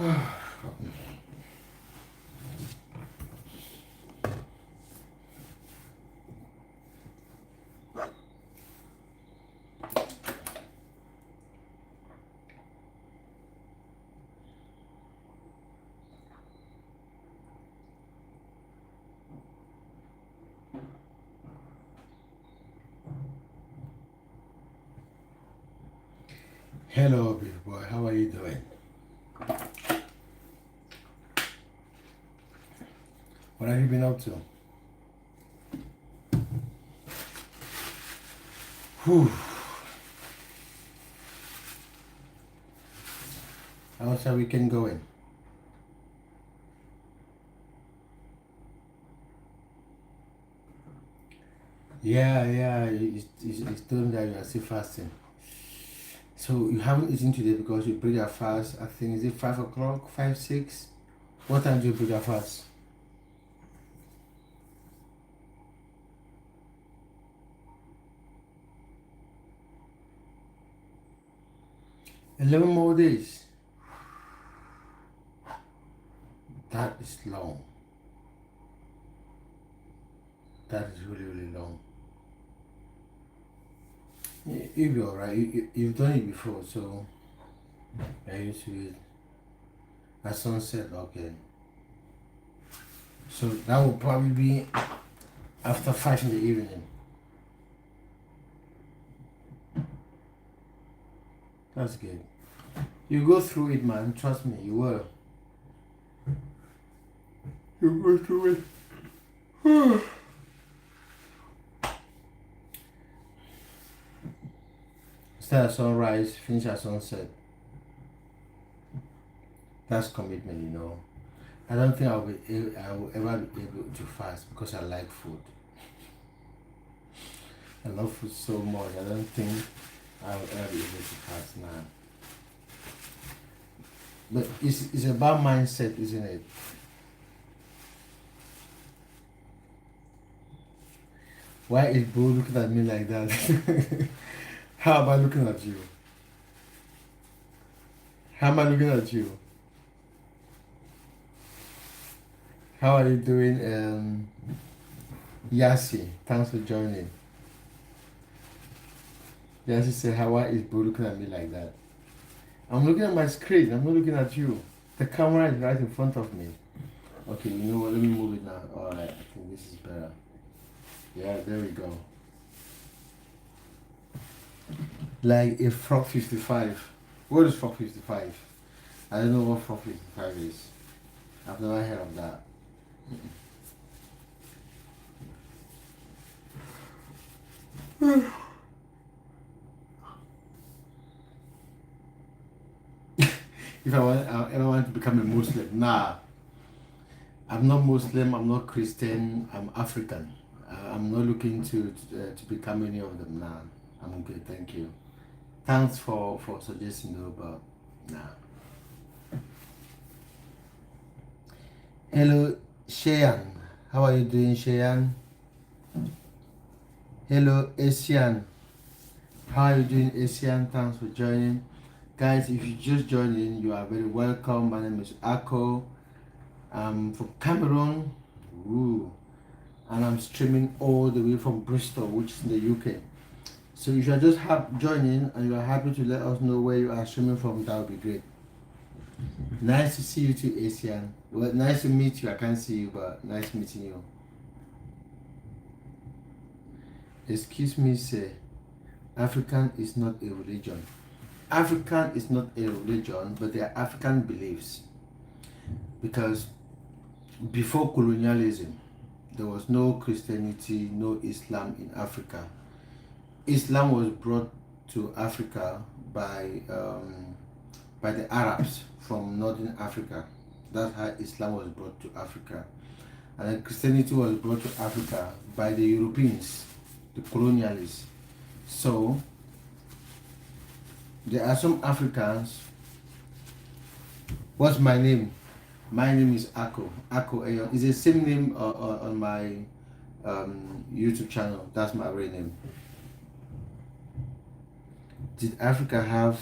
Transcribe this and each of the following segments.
Hello, big boy. How are you doing? What have you been up to? Whew. How's our weekend going? Yeah. It's doing that you are still fasting. So you haven't eaten today because you break your fast. I think is it 5 o'clock, 5, 6? What time do you break your fast? 11 more days. That is long. That is really long. You'll be alright. You've done it before, so I used to it at sunset. Okay. So that will probably be after 5 in the evening. That's good. You go through it, man. Trust me, you will. You go through it. Start at sunrise, finish at sunset. That's commitment, I don't think I will ever be able to fast because I like food. I love food so much. I don't think I will ever be able to fast now. But it's about mindset, isn't it? Why is Bro looking at me like that? How am I looking at you? How am I looking at you? How are you doing, Yasi? Thanks for joining. Yasi said, how is Bro looking at me like that? I'm looking at my screen. I'm not looking at you. The camera is right in front of me. Okay, you know what? Let me move it now. Alright, I think this is better. Yeah, there we go. Like a Frog 55. What is Frog 55? I don't know what Frog 55 is. I've never heard of that. If I ever want to become a Muslim, nah. I'm not Muslim, I'm not Christian, I'm African. I'm not looking to become any of them, nah. I'm okay, thank you. Thanks for suggesting though, but nah. Hello, Cheyenne. How are you doing, Cheyenne? Hello, Asian. How are you doing, Asian? Thanks for joining. Guys, if you just joined in, you are very welcome. My name is Ako. I'm from Cameroon. Ooh. And I'm streaming all the way from Bristol, which is in the UK. So if you are just joining and you are happy to let us know where you are streaming from, that would be great. Nice to see you too, Asian. Well, nice to meet you. I can't see you, but nice meeting you. Excuse me, sir. African is not a religion. African is not a religion, but they are African beliefs. Because before colonialism, there was no Christianity, no Islam in Africa. Islam was brought to Africa by the Arabs from Northern Africa. That's how Islam was brought to Africa. And then Christianity was brought to Africa by the Europeans, the colonialists. So there are some Africans. What's my name? My name is Ako Eyong. It's the same name on my YouTube channel. That's my real name. Did Africa have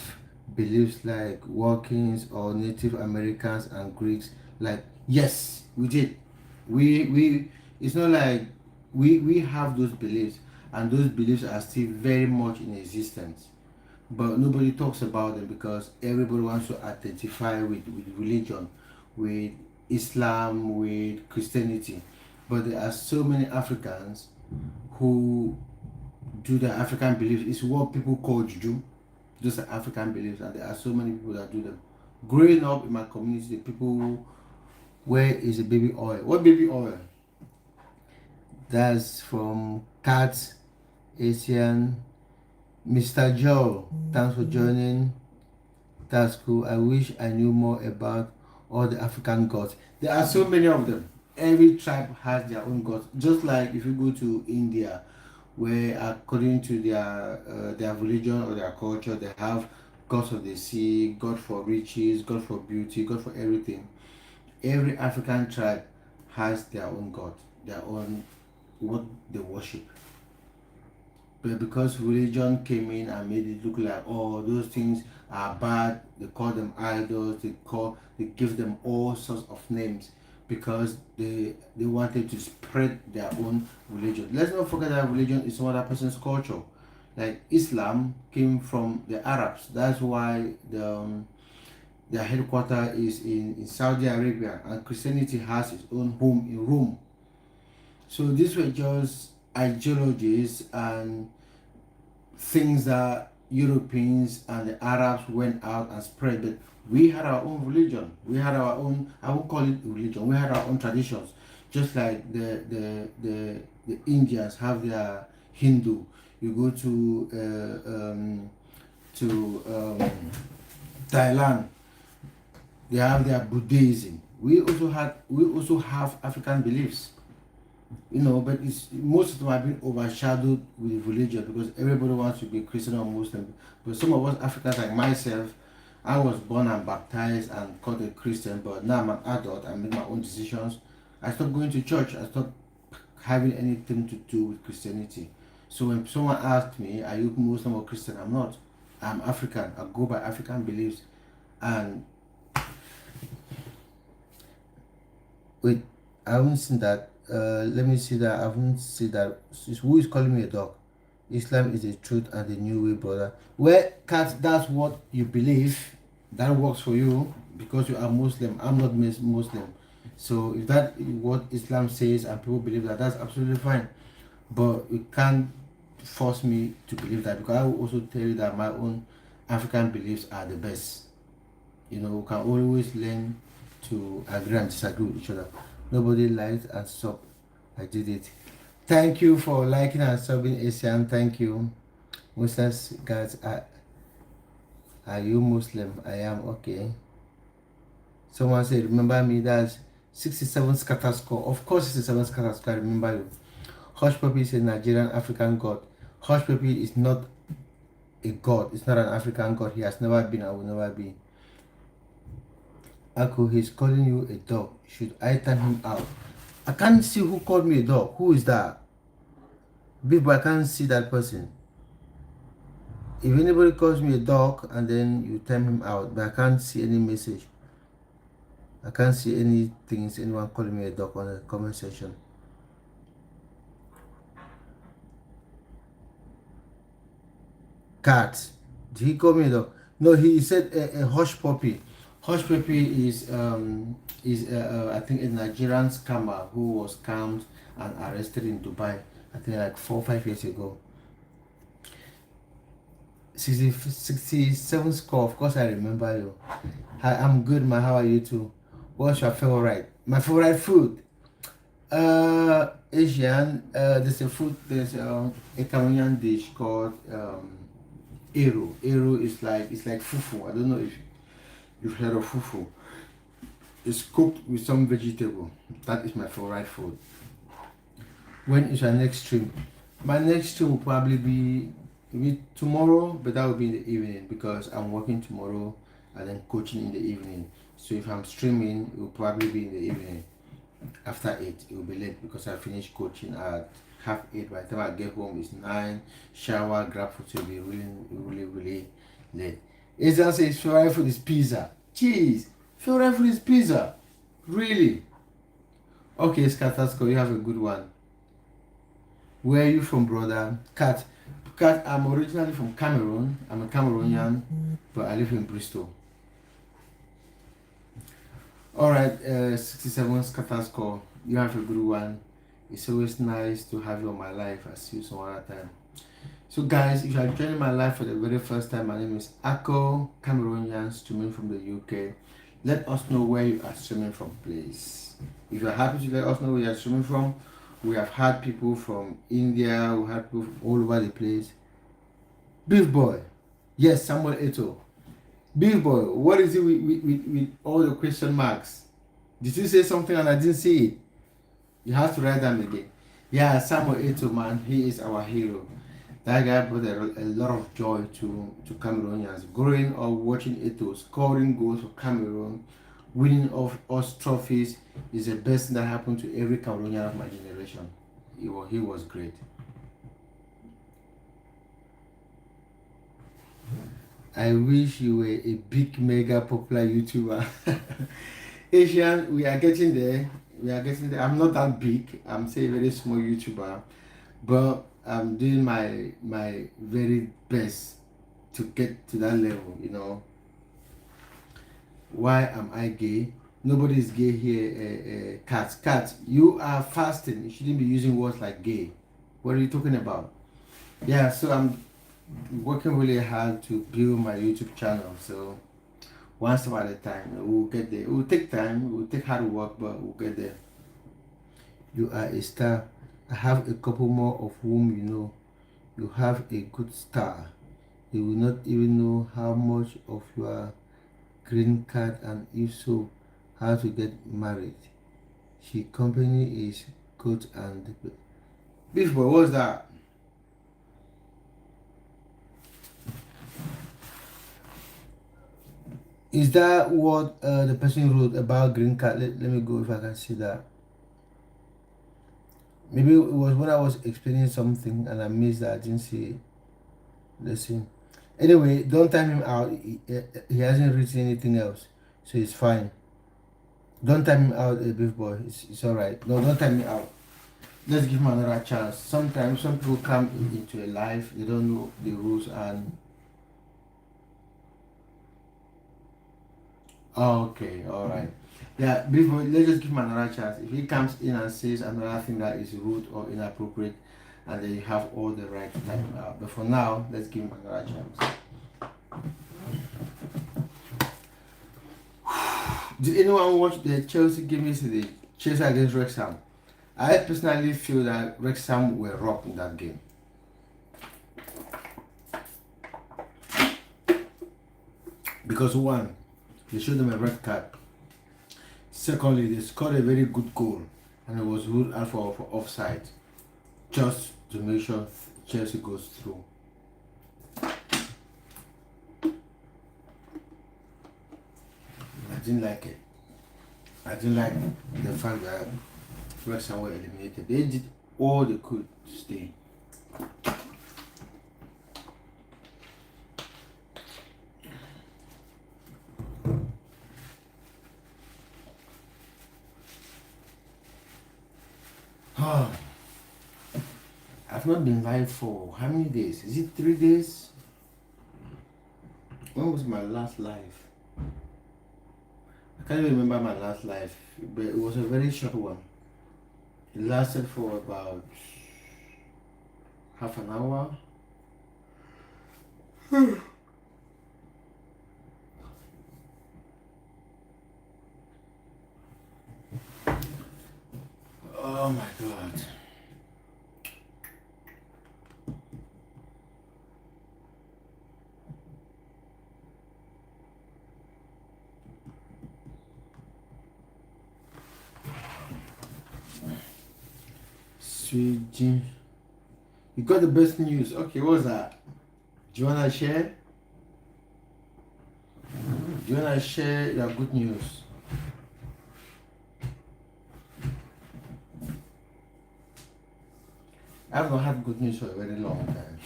beliefs like Walkins or Native Americans and Greeks? Like, yes, we did. We it's not like we have those beliefs, and those beliefs are still very much in existence. But nobody talks about them because everybody wants to identify with religion, with Islam, with Christianity. But there are so many Africans who do the African beliefs. It's what people call juju. Those are African beliefs, and there are so many people that do them. Growing up in my community, the people, where is the baby oil? What baby oil? That's from Cats Asian. Mr. Joe, thanks for joining. That's cool. I wish I knew more about all the African gods. There are so many of them. Every tribe has their own gods. Just like if you go to India, where according to their religion or their culture, they have gods of the sea, God for riches, God for beauty, God for everything. Every African tribe has their own god, their own what they worship. But because religion came in and made it look like, oh, those things are bad, they call them idols, they give them all sorts of names because they wanted to spread their own religion. Let's not forget that religion is some other person's culture. Like Islam came from the Arabs. That's why their headquarters is in Saudi Arabia, and Christianity has its own home in Rome. So these were just ideologies and things that Europeans and the Arabs went out and spread. But we had our own religion. We had our own, I won't call it religion, we had our own traditions. Just like the Indians have their Hindu. You go to Thailand, they have their Buddhism. We also have African beliefs, but it's most of them have been overshadowed with religion because everybody wants to be Christian or Muslim. But some of us Africans, like myself, I was born and baptized and called a Christian, but now I'm an adult. I make my own decisions. I stopped going to church. I stopped having anything to do with Christianity. So when someone asks me, are you Muslim or Christian? I'm not. I'm African. I go by African beliefs. And wait, I haven't seen that. Let me see that. I haven't seen that. Who is calling me a dog? Islam is the truth and the new way, brother. Well, Kat, that's what you believe. That works for you because you are Muslim. I'm not Muslim. So if that is what Islam says and people believe that, that's absolutely fine. But you can't force me to believe that because I will also tell you that my own African beliefs are the best. We can always learn to agree and disagree with each other. Nobody liked and sub. I did it. Thank you for liking and subbing, Asian. Thank you. Muslims, guys, are you Muslim? I am. Okay. Someone said, remember me. That's 67 scatter score. Of course, 67 scatter score. I remember you. Hush Puppy is a Nigerian African god. Hush Puppy is not a god. It's not an African god. He has never been and will never be. Ako, he's calling you a dog. Should I turn him out? I can't see who called me a dog. Who is that? People, I can't see that person. If anybody calls me a dog and then you turn him out, but I can't see any message. I can't see any things, anyone calling me a dog on the comment section. Cat. Did he call me a dog? No, he said a hush puppy. Hush Puppy is I think a Nigerian scammer who was scammed and arrested in Dubai. I think like 4 or 5 years ago. 67 score. Of course, I remember you. Hi, I'm good, man. How are you too? What's your favorite? My favorite food. Asian. There's a food. There's a Cameroonian dish called Ero. Ero is like fufu. I don't know if you've heard of fufu. It's cooked with some vegetable. That is my favorite food. When is your next stream? My next stream will probably be tomorrow, but that will be in the evening because I'm working tomorrow and then coaching in the evening. So if I'm streaming, it will probably be in the evening. After 8, it will be late because I finish coaching at 8:30. By the time I get home, it's 9. Shower, grab food, will be really late. Asian says favorite food is pizza. Jeez, favorite food is pizza. Really? Okay, Scatasko, you have a good one. Where are you from, brother? Kat. Kat, I'm originally from Cameroon. I'm a Cameroonian, but I live in Bristol. Alright, 67 Scatasko, you have a good one. It's always nice to have you on my life. I'll see you some other time. So guys, if you are joining my life for the very first time, my name is Ako, Cameroonian, streaming from the UK. Let us know where you are streaming from, please. If you are happy to let us know where you are streaming from, we have had people from India, we had people from all over the place. Beef Boy, yes, Samuel Eto. Beef Boy, what is it with all the question marks? Did you say something and I didn't see it? You have to write them again. Yeah, Samuel Eto, man, he is our hero. That guy brought a lot of joy to Cameroonians. Growing up watching Eto, scoring goals for Cameroon, winning of us trophies is the best thing that happened to every Cameroonian of my generation. He was great. I wish you were a big, mega popular YouTuber. Asian, we are getting there. We are getting there. I'm not that big. I'm say a very small YouTuber, but I'm doing my very best to get to that level. You know. Why am I gay? Nobody is gay here. Cat, you are fasting. You shouldn't be using words like gay. What are you talking about? Yeah, so I'm working really hard to build my YouTube channel. So one step at a time, we'll get there. It will take time, it will take hard work, but we'll get there. You are a star. I have a couple more of whom you know. You have a good star. You will not even know how much of your green card, and if so, how to get married. She company is coach and Beef Boy, what's that? Is that what the person wrote about green card? Let me go if I can see that. Maybe it was when I was explaining something and I missed that. I didn't see it. Let's see. Anyway, don't time him out. He hasn't written anything else, so it's fine. Don't time him out, Beef Boy. It's alright. No, don't time me out. Let's give him another chance. Sometimes some people come into a life, they don't know the rules and okay, alright. Yeah, before let's just give him another chance. If he comes in and says another thing that is rude or inappropriate, and then you have all the right to time him out. But for now, let's give him another chance. Did anyone watch the Chelsea game yesterday? Chelsea against Wrexham. I personally feel that Wrexham were robbed in that game. Because one, they showed them a red card. Secondly, they scored a very good goal and it was ruled out for offside. Just to make sure Chelsea goes through. I didn't like it. I didn't like the fact that Wrexham were eliminated. They did all they could to stay. I've not been live for how many days? Is it 3 days? When was my last live? I can't even remember my last live, but it was a very short one. It lasted for about half an hour. Oh my god. Sweet Jim. You got the best news. Okay, what's that? Do you wanna share? Do you wanna share your good news? I've not had good news for a very long time.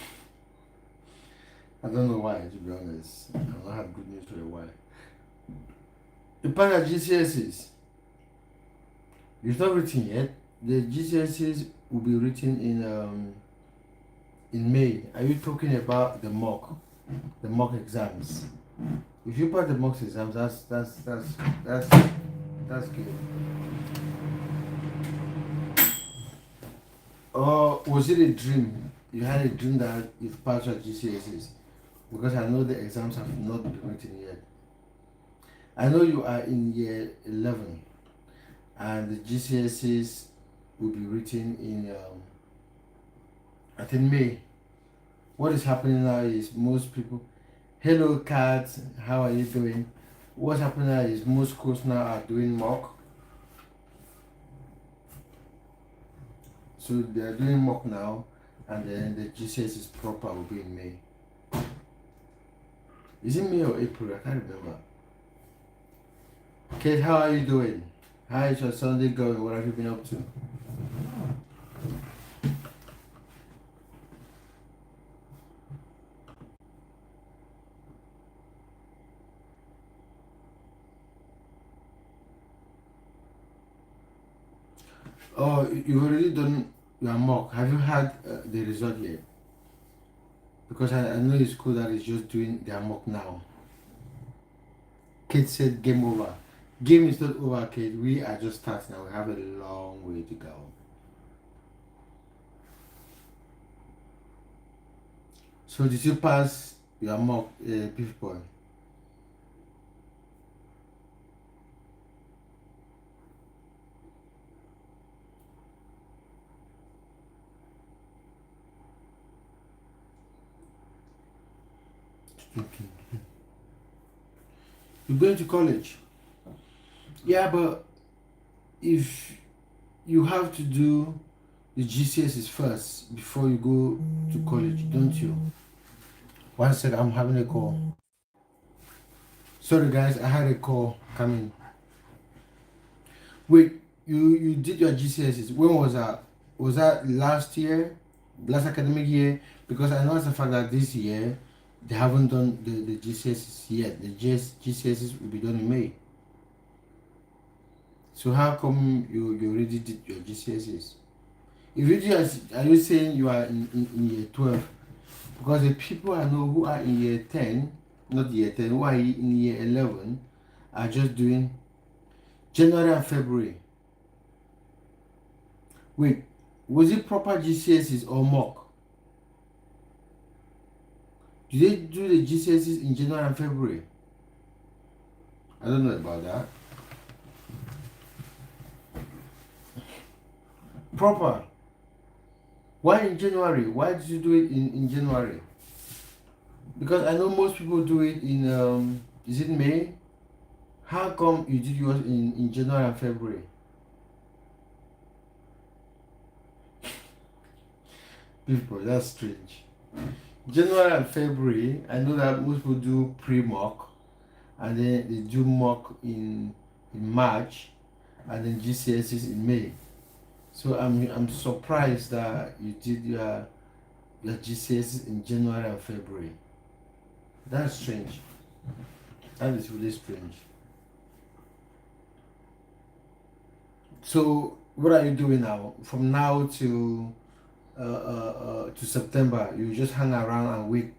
I don't know why, to be honest. I don't have good news for a while. The part of GCSEs, it's not written yet. The GCSEs will be written in May. Are you talking about the mock exams? If you pass the mock exams, that's good. Or was it a dream? You had a dream that you've passed your GCSEs? Because I know the exams have not been written yet. I know you are in year 11 and the GCSEs will be written in I think May. What is happening now is most people, hello cats, how are you doing? What's happening now is most schools now are doing mock. So they are doing mock now, and then the GCSEs proper will be in May. Is it May or April? I can't remember. Kate, how are you doing? How is your Sunday going? What have you been up to? Oh, you've already done your mock. Have you had the result yet? Because I know it's school that is just doing their mock now. Kate said game over. Game is not over, Kate. We are just starting now. We have a long way to go. So did you pass your mock, Beef Boy? You're going to college? Yeah, but if you have to do the GCSEs first before you go to college, don't you? One second, I'm having a call. Sorry guys, I had a call coming. Wait, you did your GCSEs. When was that? Was that last year? Last academic year? Because I know as a fact that this year they haven't done the GCSEs yet. The GCSEs will be done in May. So how come you already did your GCSEs? If you do, are you saying you are in year 12? Because the people I know who are in year 10, not year 10, who are in year 11 are just doing January and February. Wait, was it proper GCSEs or mock? Did they do the GCSEs in January and February? I don't know about that. Proper. Why in January? Why did you do it in January? Because I know most people do it in is it May? How come you did yours in January and February? People, that's strange. January and February, I know that most people do pre-mock and then they do mock in March and then GCSEs in May. So I'm surprised that you did your GCSEs in January and February. That's strange. That is really strange. So what are you doing now? From now to September, you just hang around and wait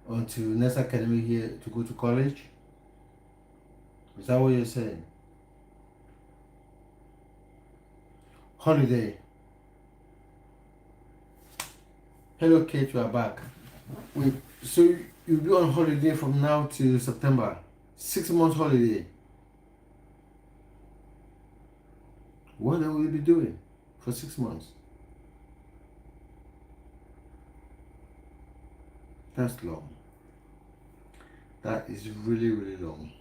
until next academic year to go to college? Is that what you're saying? Holiday. Hello Kate, you are back. Wait, so you'll be on holiday from now to September? 6 months holiday. What will you be doing for 6 months? That's long. That is really, really long.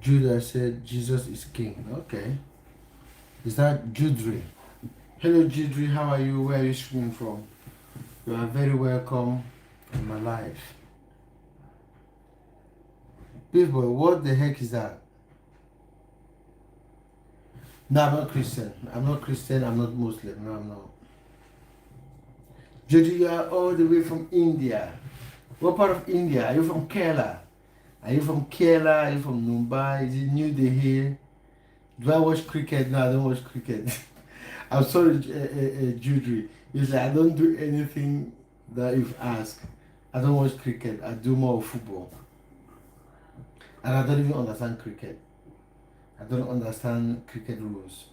Judah said Jesus is king. Okay. Is that Judri? Hello Judri, how are you? Where are you streaming from? You are very welcome in my life. People, what the heck is that? No, I'm not Christian. I'm not Christian. I'm not Muslim. No, I'm not. Judy, you are all the way from India. What part of India? Are you from Kerala? Are you from Kerala? Are you from Mumbai? Is it New Delhi? Do I watch cricket? No, I don't watch cricket. I'm sorry, Judy. It's like I don't do anything that you've asked. I don't watch cricket. I do more football. And I don't even understand cricket. I don't understand cricket rules.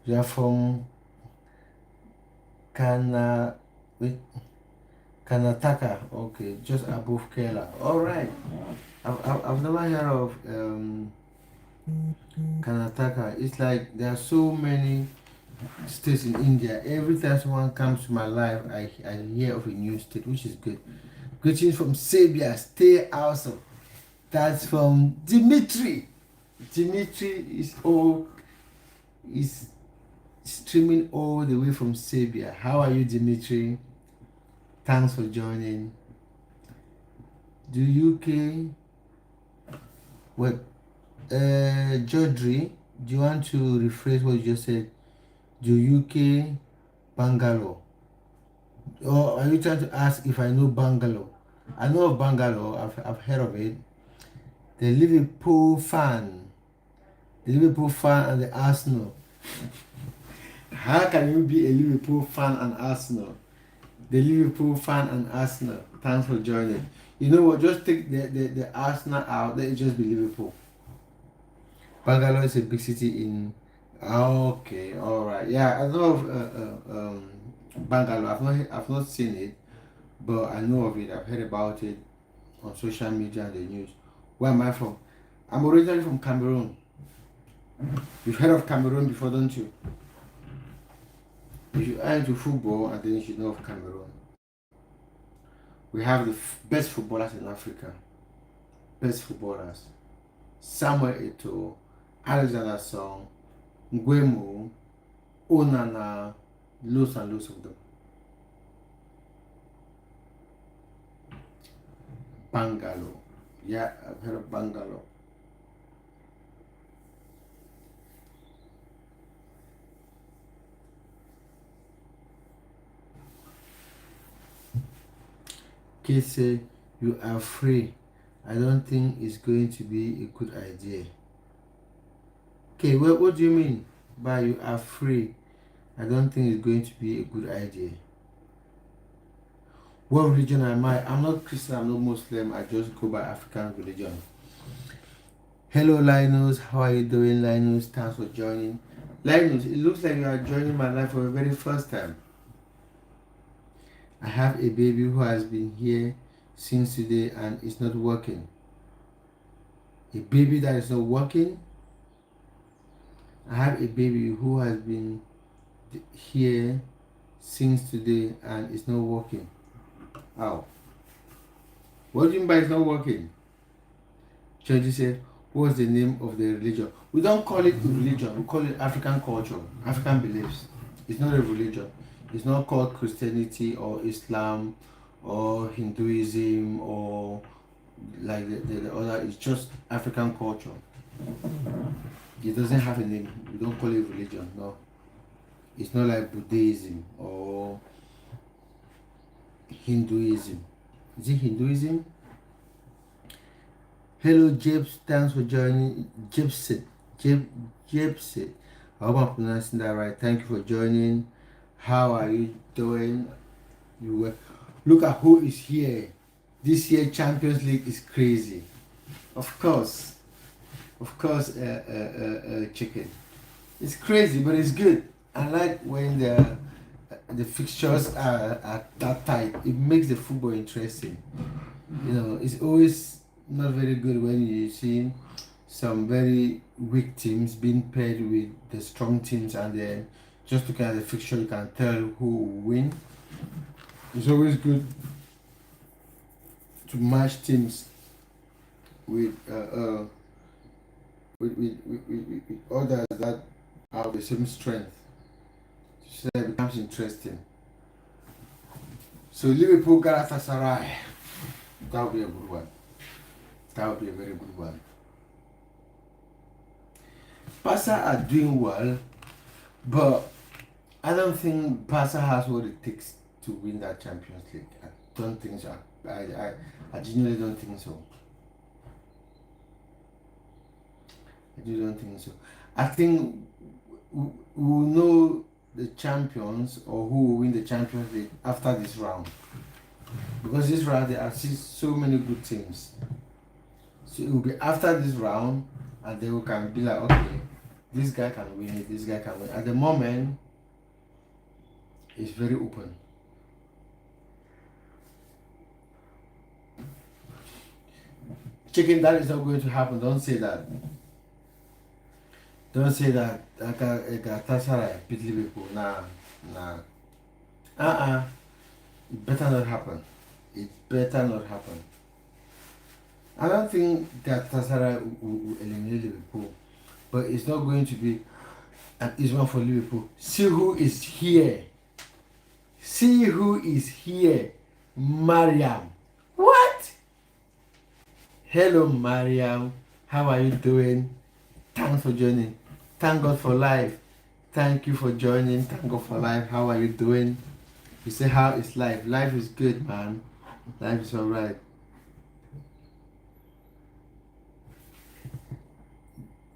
You are from Kana, wait, Karnataka. Okay, just above Kerala. All right. I've never heard of Karnataka. It's like there are so many states in India. Every time someone comes to my life, I hear of a new state, which is good. Greetings from Serbia. Stay awesome. That's from Dimitri. Dimitri is streaming all the way from Serbia. How are you, Dimitri? Thanks for joining. The UK. What? Jodri, do you want to rephrase what you just said? The UK, Bangalore. Or are you trying to ask if I know Bangalore? I know of Bangalore. I've heard of it. The Liverpool fan. The Liverpool fan and the Arsenal. How can you be a Liverpool fan and Arsenal? The Liverpool fan and Arsenal. Thanks for joining. You know what? Just take the Arsenal out. Let it just be Liverpool. Bangalore is a big city in. Okay, all right. Yeah, I know of Bangalore. I've not seen it, but I know of it. I've heard about it on social media and the news. Where am I from? I'm originally from Cameroon. You've heard of Cameroon before, don't you? If you are into football, and then you should know of Cameroon. We have the best footballers in Africa. Best footballers. Samuel Eto'o, Alexander Song, Nguemu, Onana, loads and loads of them. Bangalore. Yeah, I've heard of Bangalore. Kese, you are free. I don't think it's going to be a good idea. Okay, well, what do you mean by you are free? I don't think it's going to be a good idea. What religion am I? I'm not Christian, I'm not Muslim, I just go by African religion. Hello Linus, how are you doing Linus? Thanks for joining. Linus, it looks like you are joining my life for the very first time. I have a baby who has been here since today and it's not working. A baby that is not working? I have a baby who has been here since today and it's not working. How? What do you mean by it's not working? Church said, what's the name of the religion? We don't call it a religion, we call it African culture, African beliefs. It's not a religion. It's not called Christianity or Islam or Hinduism or like the other. It's just African culture. It doesn't have a name. We don't call it religion. No. It's not like Buddhism or Hinduism. Is it Hinduism? Hello, Jebs. Thanks for joining. Jebsit. Jebsit. I hope I'm pronouncing that right. Thank you for joining. How are you doing? You were. Look at who is here. This year Champions League is crazy. Of course, chicken. It's crazy, but it's good. I like when the fixtures are that tight. It makes the football interesting. You know, it's always not very good when you see some very weak teams being paired with the strong teams, and then just looking at the fixture, you can tell who will win. It's always good to match teams with others that have the same strength. So it becomes interesting. So Liverpool Galatasaray. That would be a good one. That would be a very good one. Barca are doing well, but I don't think Barca has what it takes to win that Champions League. I don't think so. I genuinely don't think so. I don't think so. I think we will know the champions or who will win the Champions League after this round. Because this round there are so many good teams. So it will be after this round and then we can be like, okay, this guy can win it, this guy can win. At the moment, it's very open. Chicken, that is not going to happen. Don't say that. Don't say that. Galatasaray beat Liverpool. Nah. It better not happen. It better not happen. I don't think Galatasaray will eliminate Liverpool, but it's not going to be an easy one for Liverpool. See who is here. See who is here. Mariam. What? Hello, Mariam. How are you doing? Thanks for joining. Thank God for life. Thank you for joining. Thank God for life. How are you doing? You say, how is life? Life is good, man. Life is alright.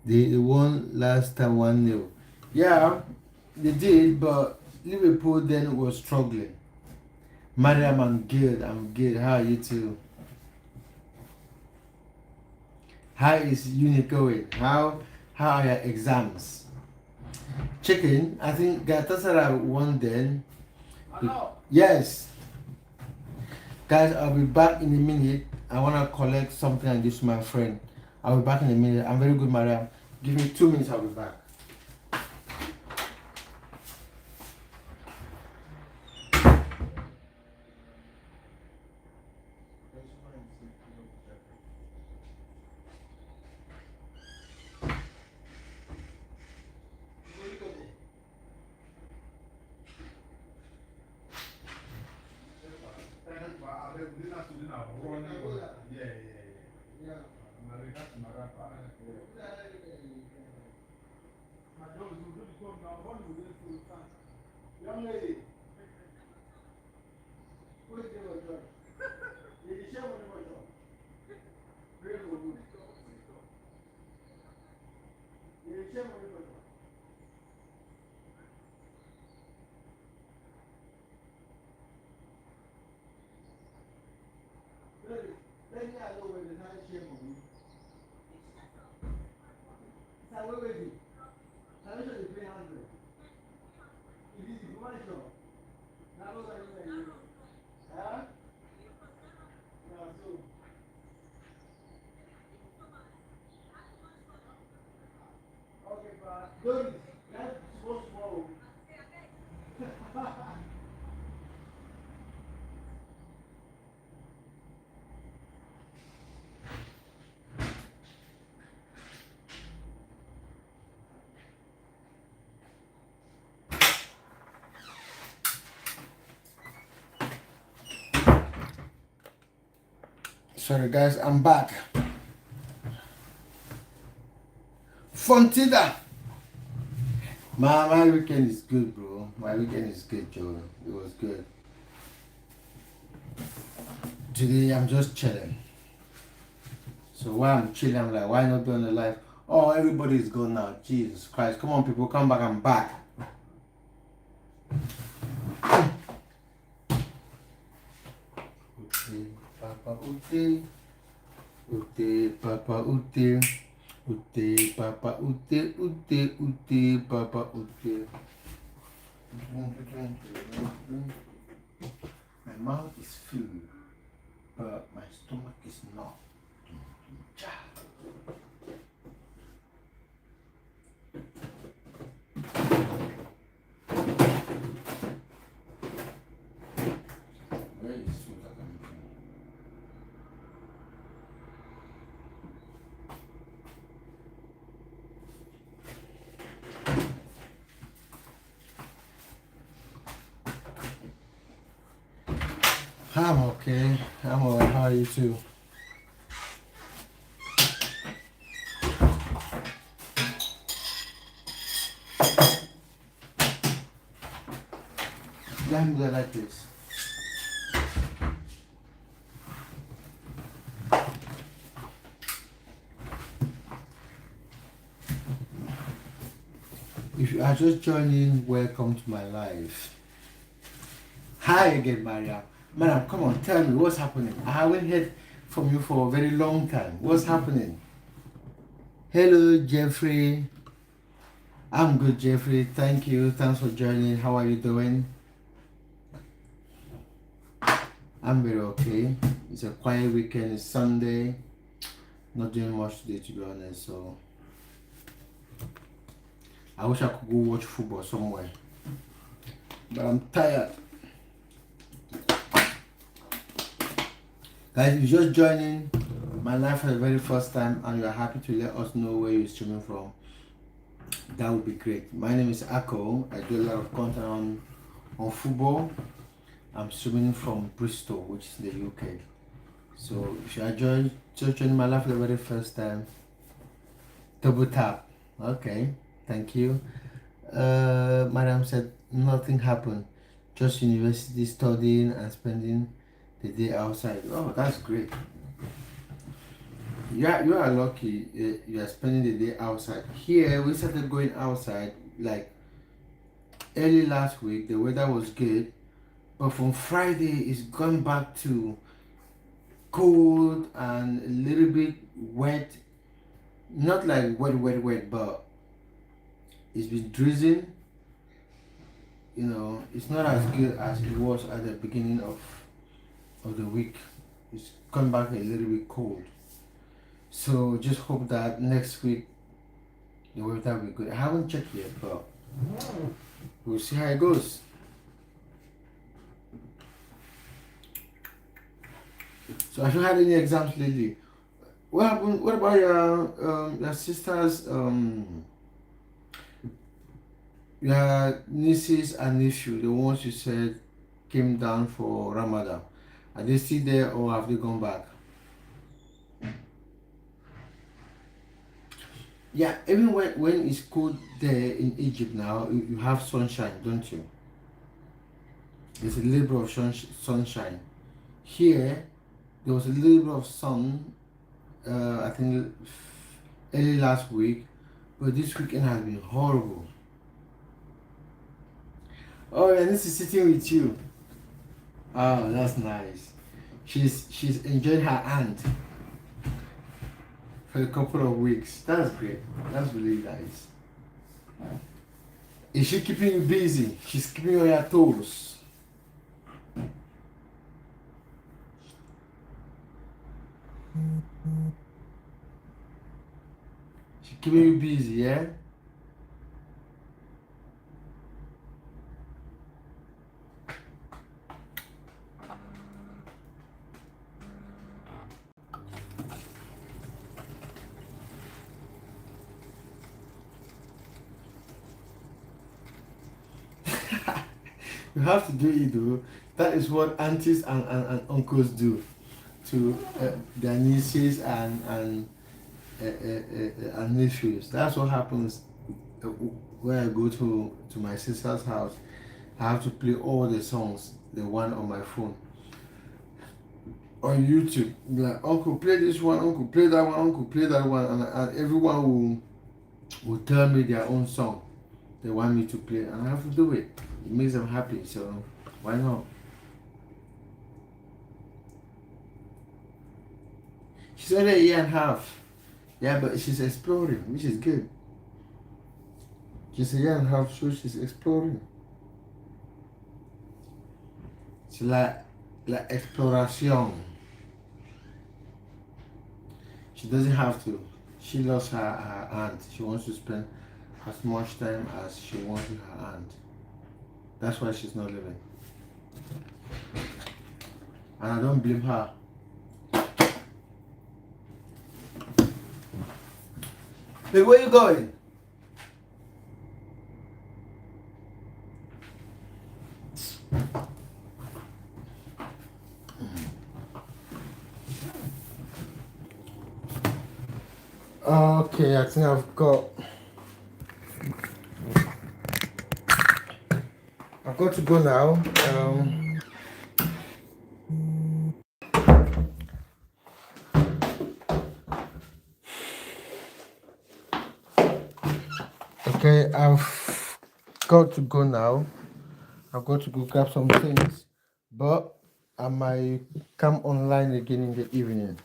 They won last time 1-0. Yeah, they did, but Liverpool then was struggling. Mariam, I'm good. How are you too? How is uni going? How are your exams? Chicken, I think Galatasaray won then. Hello. Yes. Guys, I'll be back in a minute. I want to collect something and give to my friend. I'll be back in a minute. I'm very good, Mariam. Give me 2 minutes, I'll be back. Young lady, who is your job? Did you share what you want? Very good. Did you share what you want? Let me know when the night share money. So where was he? How much are you 300? It is the money show. Now what are you doing? Huh? No, so. Okay, but Doris, that's supposed to go. Sorry guys, I'm back. Fontida. My weekend is good, bro. My weekend is good, Joe. It was good. Today I'm just chilling. So while I'm chilling, I'm like, why not be on the live? Oh, everybody's gone now. Jesus Christ. Come on, people, come back. I'm back. Papa Ute, Papa Ute, Papa Ute, Papa Ute. My mouth is filled, but my stomach is not. Where is water coming from? I'm okay. I'm alright. How are you too? Let me do it like this. If you are just joining, welcome to my life. Hi again, Maria. Madam, come on, tell me what's happening. I haven't heard from you for a very long time. What's happening? Hello, Jeffrey. I'm good, Jeffrey. Thank you. Thanks for joining. How are you doing? I'm very okay. It's a quiet weekend. It's Sunday. Not doing much today, to be honest. So I wish I could go watch football somewhere, but I'm tired. Guys, if you're just joining my life for the very first time and you're happy to let us know where you're streaming from, that would be great. My name is Ako. I do a lot of content on football. I'm streaming from Bristol, which is the UK. So if you are joining my life for the very first time, double tap. Okay, thank you. Madam said nothing happened, just university studying and spending the day outside. Oh, that's great. Yeah, you are lucky. You are spending the day outside. Here, we started going outside like early last week. The weather was good, but from Friday, it's gone back to cold and a little bit wet. Not like wet, but it's been drizzling. You know, it's not as good as it was at the beginning of the week. It's come back a little bit cold. So just hope that next week the weather will be good. I haven't checked yet, but we'll see how it goes. So have you had any exams lately? What happened? What about your sisters, your nieces and nephew, the ones you said came down for Ramadan? Are they still there or have they gone back? Yeah, even when it's cold there in Egypt now, you have sunshine, don't you? There's a little bit of sunshine. Here, there was a little bit of sun, I think early last week, but this weekend has been horrible. Oh, and this is sitting with you. Oh, that's nice. She's enjoying her aunt for a couple of weeks. That's great. That's really nice. Is she keeping you busy? She's keeping you on your toes. She's keeping you busy, yeah? You have to do it though. That is what aunties and uncles do to their nieces and nephews. That's what happens when I go to my sister's house. I have to play all the songs, the one on my phone. On YouTube, like, uncle play this one, uncle play that one, uncle play that one, and everyone will tell me their own song they want me to play, and I have to do it. It makes them happy, so why not? She's only a year and a half. Yeah, but she's exploring, which is good. She's a year and a half, so she's exploring. It's like exploration. She doesn't have to. She loves her aunt. She wants to spend as much time as she wants with her aunt. That's why she's not living. And I don't blame her. Hey, where you going? Okay, I think I've got to go now. Okay, I've got to go now. I've got to go grab some things, but I might come online again in the evening.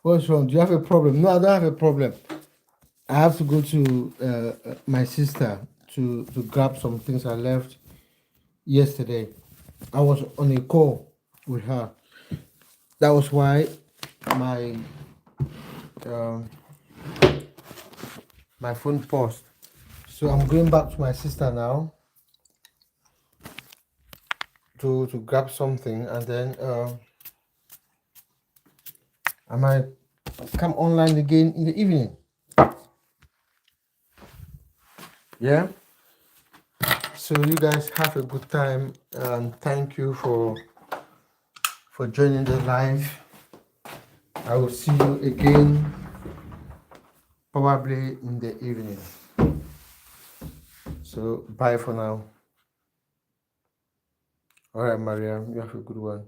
What's wrong? Do you have a problem? No, I don't have a problem. I have to go to my sister to grab some things I left yesterday. I was on a call with her. That was why my um, my phone paused. So I'm going back to my sister now to grab something, and then I might come online again in the evening. Yeah. So you guys have a good time, and thank you for joining the live. I will see you again probably in the evening. So bye for now. All right, Maria, you have a good one.